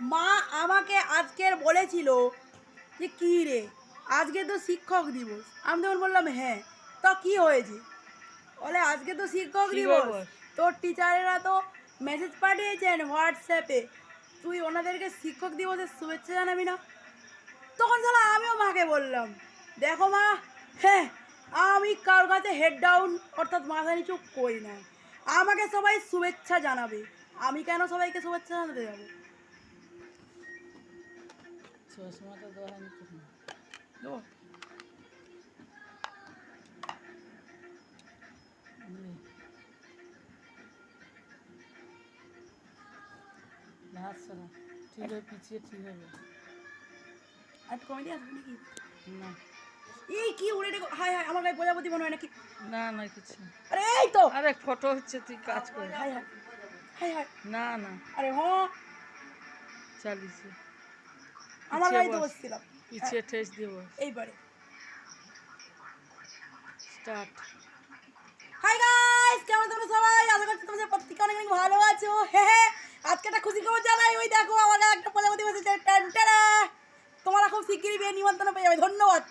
মা আমাকে আজকের বলেছিল যে কী রে আজকে তো শিক্ষক দিবস। আমি তখন বললাম হ্যাঁ, তো কী হয়েছে? বলে আজকে তো শিক্ষক দিবস, তোর টিচারেরা তো মেসেজ পাঠিয়েছেন হোয়াটসঅ্যাপে, তুই ওনাদেরকে শিক্ষক দিবসের শুভেচ্ছা জানাবি না? তখন শালা আমিও মাকে বললাম, দেখো মা, হ্যাঁ আমি কার কাছে হেড ডাউন অর্থাৎ মাথা নিচু করি না, আমাকে সবাই শুভেচ্ছা জানাবে, আমি কেন সবাইকে শুভেচ্ছা জানাতে যাবো? চশমাটা দেওয়া হয়নি তো। দেবো? হাত ছাড়া ঠিক হবে, পিছিয়ে ঠিক হবে আর কমেডি আসবে নাকি? না। এই কি উড়ে দেখো, হাই হাই আমার গায়ে প্রজাপতি মনে হয় নাকি? না না কিছু। আরে এই তো, আরে ফটো হচ্ছে, তুই কাজ কর। হাই হাই হাই হাই, না না আরে হ্যাঁ চালিয়েছে। আমার গাড়িতে বসছিলাম, পিছিয়ে ঠেস দিব। এইবারে স্টার্ট। হাই গাইস, কেমন তোমরা সবাই? আশা করছি তোমরা প্রত্যেকে অনেক অনেক ভালো আছো। হ্যাঁ, আজকে একটা খুশি খবর জানাই, ওই দেখো আমার একটা প্রজাপতি বসেছে, টান টানা। তোমরা খুব শিগগিরই বিয়ে নিমন্ত্রণ পেয়ে যাবে। ধন্যবাদ।